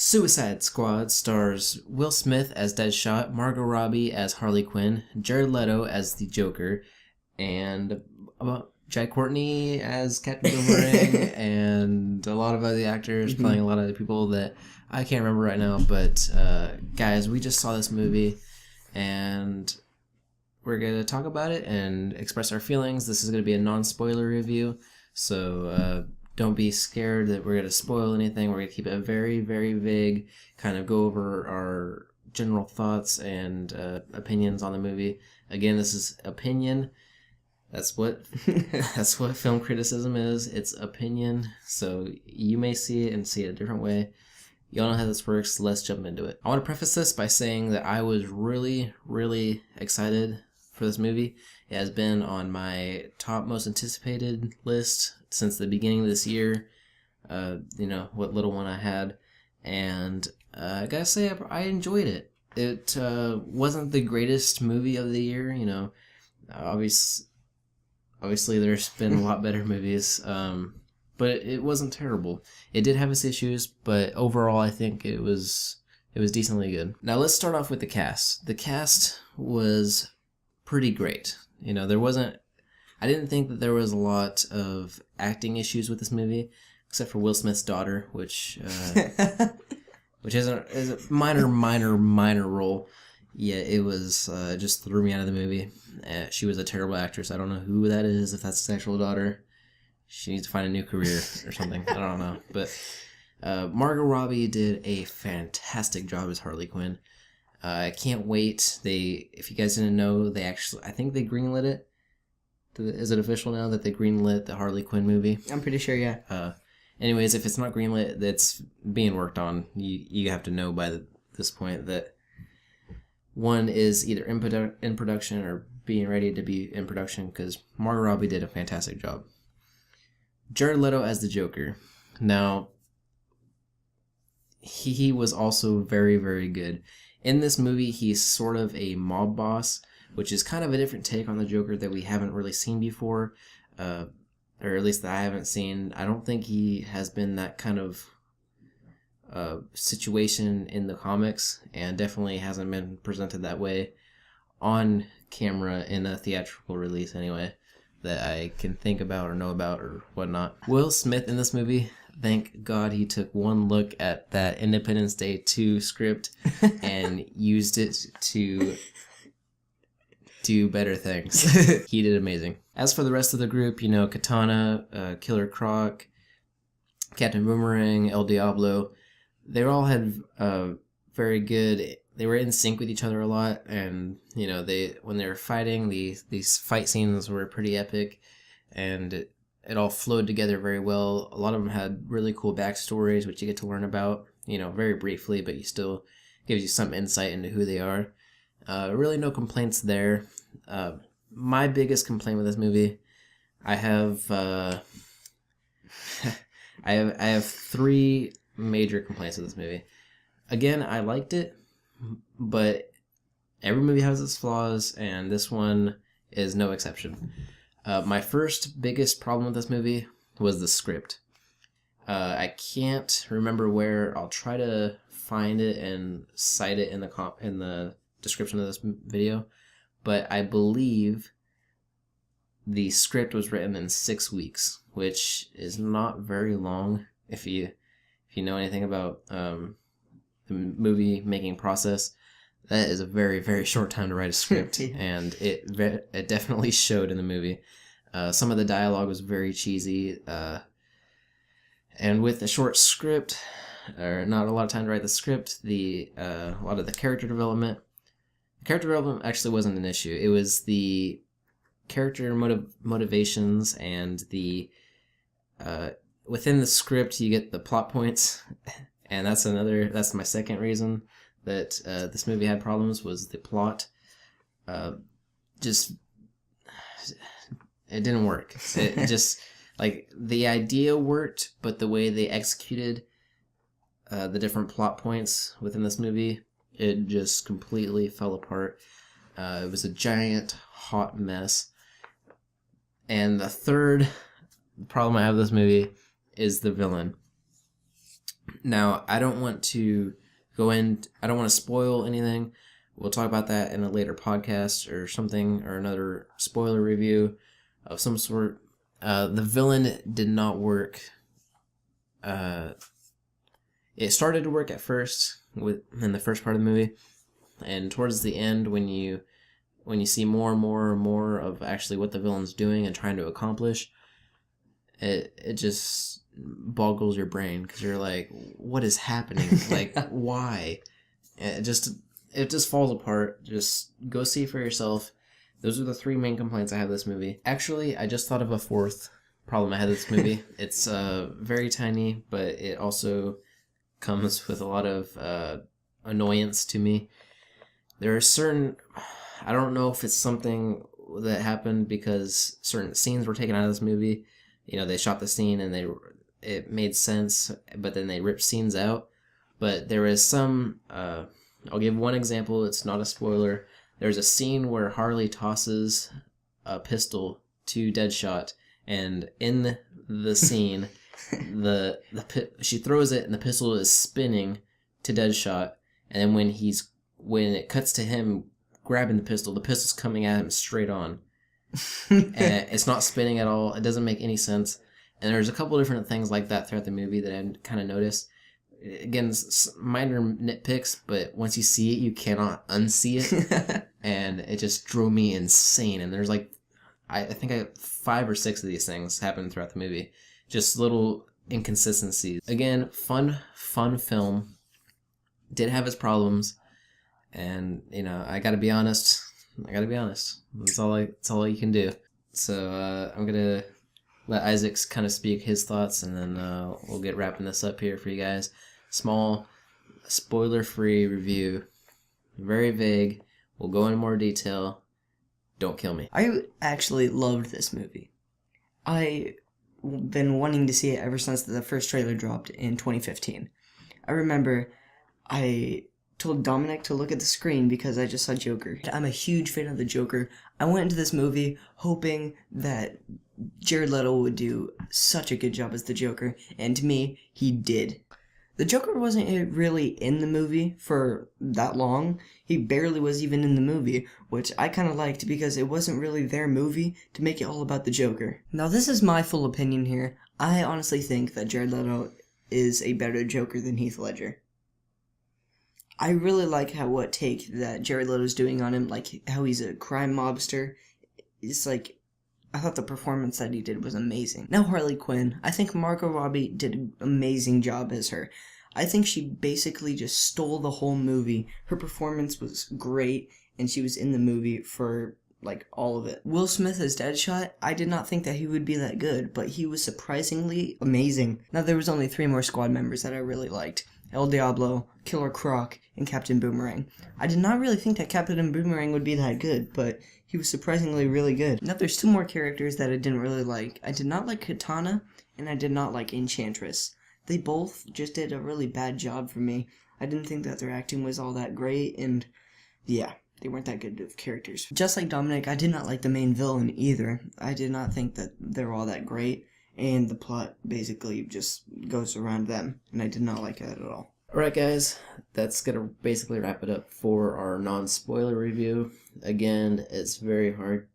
Suicide Squad stars Will Smith as Deadshot, Margot Robbie as Harley Quinn, Jared Leto as the Joker, and Jai Courtney as Captain Boomerang, and a lot of other actors playing a lot of other people that I can't remember right now. But guys, we just saw this movie, and we're going to talk about it and express our feelings. This is going to be a non-spoiler review, so don't be scared that we're going to spoil anything. We're going to keep it very, very vague, kind of go over our general thoughts and opinions on the movie. Again, this is opinion. That's what film criticism is. It's opinion. So you may see it and see it a different way. Y'all know how this works. Let's jump into it. I want to preface this by saying that I was really, really excited for this movie. It has been on my top most anticipated list since the beginning of this year. What little one I had. And I gotta say, I enjoyed it. It wasn't the greatest movie of the year. Obviously there's been a lot better movies. But it wasn't terrible. It did have its issues, but overall I think it was decently good. Now let's start off with the cast. The cast was pretty great. I didn't think that there was a lot of acting issues with this movie, except for Will Smith's daughter, which is a minor role. Yeah, it was just threw me out of the movie. She was a terrible actress. I don't know who that is, if that's his actual daughter. She needs to find a new career or something. I don't know. But Margot Robbie did a fantastic job as Harley Quinn. I can't wait. If you guys didn't know, I think they greenlit it. Is it official now that they greenlit the Harley Quinn movie? I'm pretty sure, yeah. Anyways, if it's not greenlit, that's being worked on. You have to know by this point that one is either in production or being ready to be in production, because Margot Robbie did a fantastic job. Jared Leto as the Joker. Now, he was also very, very good. In this movie, he's sort of a mob boss, which is kind of a different take on the Joker that we haven't really seen before, or at least that I haven't seen. I don't think he has been that kind of situation in the comics, and definitely hasn't been presented that way on camera in a theatrical release anyway, that I can think about or know about or whatnot. Will Smith in this movie, thank God he took one look at that Independence Day 2 script and used it to do better things. He did amazing. As for the rest of the group, Katana, Killer Croc, Captain Boomerang, El Diablo, they all had very good. They were in sync with each other a lot, and when they were fighting, these fight scenes were pretty epic, and it all flowed together very well. A lot of them had really cool backstories, which you get to learn about, very briefly, but you still gives you some insight into who they are. Really no complaints there. My biggest complaint with this movie, I have I have three major complaints with this movie. Again, I liked it, but every movie has its flaws, and this one is no exception. My first biggest problem with this movie was the script. I can't remember where. I'll try to find it and cite it in the description of this video, but I believe the script was written in 6 weeks, which is not very long if you know anything about the movie making process. That is a very, very short time to write a script, and it definitely showed in the movie. Some of the dialogue was very cheesy, and with a short script, or not a lot of time to write the script, a lot of the character development actually wasn't an issue. It was the character motivations and the within the script you get the plot points, and that's my second reason that this movie had problems, was the plot. Just it didn't work. It just, like, the idea worked, but the way they executed the different plot points within this movie, it just completely fell apart. It was a giant hot mess. And the third problem I have with this movie is the villain. Now, I don't want to I don't want to spoil anything. We'll talk about that in a later podcast or something, or another spoiler review of some sort. The villain did not work. It started to work at first in the first part of the movie, and towards the end, when you see more and more and more of actually what the villain's doing and trying to accomplish, it just boggles your brain, because you're like, what is happening? Like, why? It just falls apart. Just go see for yourself. Those are the three main complaints I have with this movie. Actually, I just thought of a fourth problem I had with this movie. It's very tiny, but it also comes with a lot of annoyance to me. There are certain... I don't know if it's something that happened because certain scenes were taken out of this movie. You know, they shot the scene and it made sense, but then they ripped scenes out. But there is some... I'll give one example. It's not a spoiler. There's a scene where Harley tosses a pistol to Deadshot, and in the scene, she throws it and the pistol is spinning to Deadshot, and then when it cuts to him grabbing the pistol's coming at him straight on. And it's not spinning at all. It doesn't make any sense. And there's a couple different things like that throughout the movie that I kind of noticed. Again, minor nitpicks, but once you see it, you cannot unsee it. And it just drove me insane. And there's like, I think 5 or 6 of these things happen throughout the movie. Just little inconsistencies. Again, fun film. Did have its problems. And, you know, I gotta be honest. That's all you can do. So, I'm gonna let Isaac kind of speak his thoughts, and then we'll get wrapping this up here for you guys. Small, spoiler-free review. Very vague. We'll go into more detail. Don't kill me. I actually loved this movie. I've been wanting to see it ever since the first trailer dropped in 2015. I remember I told Dominic to look at the screen because I just saw Joker. I'm a huge fan of the Joker. I went into this movie hoping that Jared Leto would do such a good job as the Joker, and to me, he did. The Joker wasn't really in the movie for that long. He barely was even in the movie, which I kind of liked because it wasn't really their movie to make it all about the Joker. Now, this is my full opinion here. I honestly think that Jared Leto is a better Joker than Heath Ledger. I really like what take that Jared Leto's doing on him, like how he's a crime mobster. It's like, I thought the performance that he did was amazing. Now Harley Quinn, I think Margot Robbie did an amazing job as her. I think she basically just stole the whole movie. Her performance was great, and she was in the movie for, like, all of it. Will Smith as Deadshot, I did not think that he would be that good, but he was surprisingly amazing. Now there was only 3 more squad members that I really liked. El Diablo, Killer Croc, and Captain Boomerang. I did not really think that Captain Boomerang would be that good, but he was surprisingly really good. Now there's 2 more characters that I didn't really like. I did not like Katana, and I did not like Enchantress. They both just did a really bad job for me. I didn't think that their acting was all that great, and yeah, they weren't that good of characters. Just like Dominic, I did not like the main villain either. I did not think that they were all that great, and the plot basically just goes around them, and I did not like it at all. Alright guys, that's going to basically wrap it up for our non-spoiler review. Again, it's very hard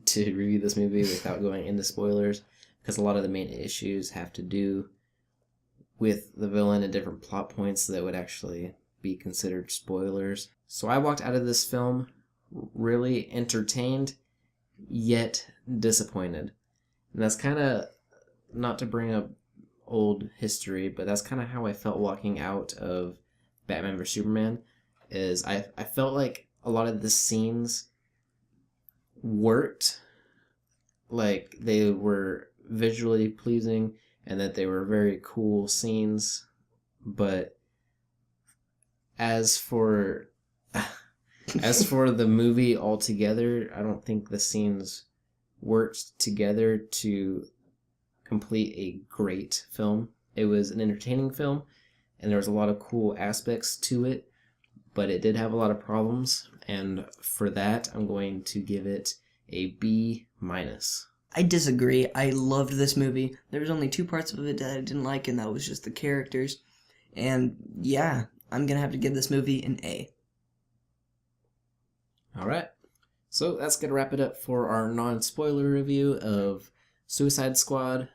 to review this movie without going into spoilers, because a lot of the main issues have to do with the villain and different plot points that would actually be considered spoilers. So I walked out of this film really entertained, yet disappointed. And that's kind of, not to bring up old history, but that's kind of how I felt walking out of Batman vs Superman. Is I felt like a lot of the scenes worked, like they were visually pleasing and that they were very cool scenes, but as for the movie altogether, I don't think the scenes worked together to complete a great film. It was an entertaining film, and there was a lot of cool aspects to it, but it did have a lot of problems, and for that, I'm going to give it a B-. I disagree. I loved this movie. There was only 2 parts of it that I didn't like, and that was just the characters. And yeah, I'm gonna have to give this movie an A. All right. So that's going to wrap it up for our non-spoiler review of Suicide Squad.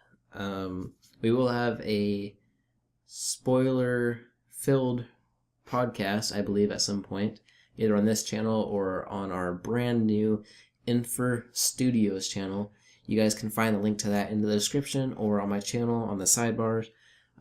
We will have a spoiler-filled podcast, I believe, at some point, either on this channel or on our brand new Infer Studios channel. You guys can find the link to that in the description or on my channel on the sidebars.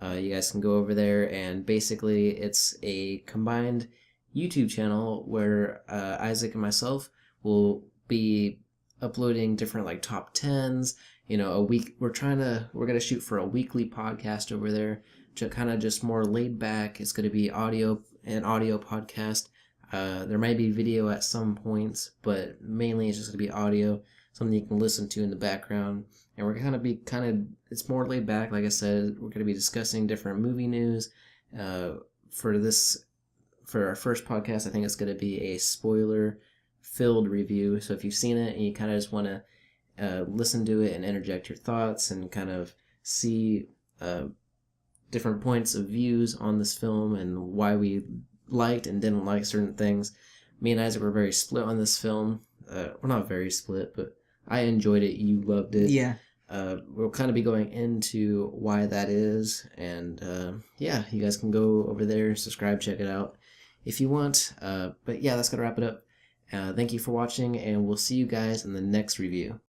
You guys can go over there, and basically it's a combined YouTube channel where Isaac and myself will be uploading different like top 10s, a week. We're gonna shoot for a weekly podcast over there, kind of just more laid back. It's gonna be audio podcast. There might be video at some points, but mainly it's just gonna be audio, something you can listen to in the background. And we're gonna it's more laid back. Like I said, we're gonna be discussing different movie news. For our first podcast, I think it's going to be a spoiler-filled review. So if you've seen it and you kind of just want to listen to it and interject your thoughts and kind of see different points of views on this film and why we liked and didn't like certain things. Me and Isaac were very split on this film. We're not very split, but I enjoyed it. You loved it. Yeah. We'll kind of be going into why that is. And yeah, you guys can go over there, subscribe, check it out if you want. But yeah, that's going to wrap it up. Thank you for watching, and we'll see you guys in the next review.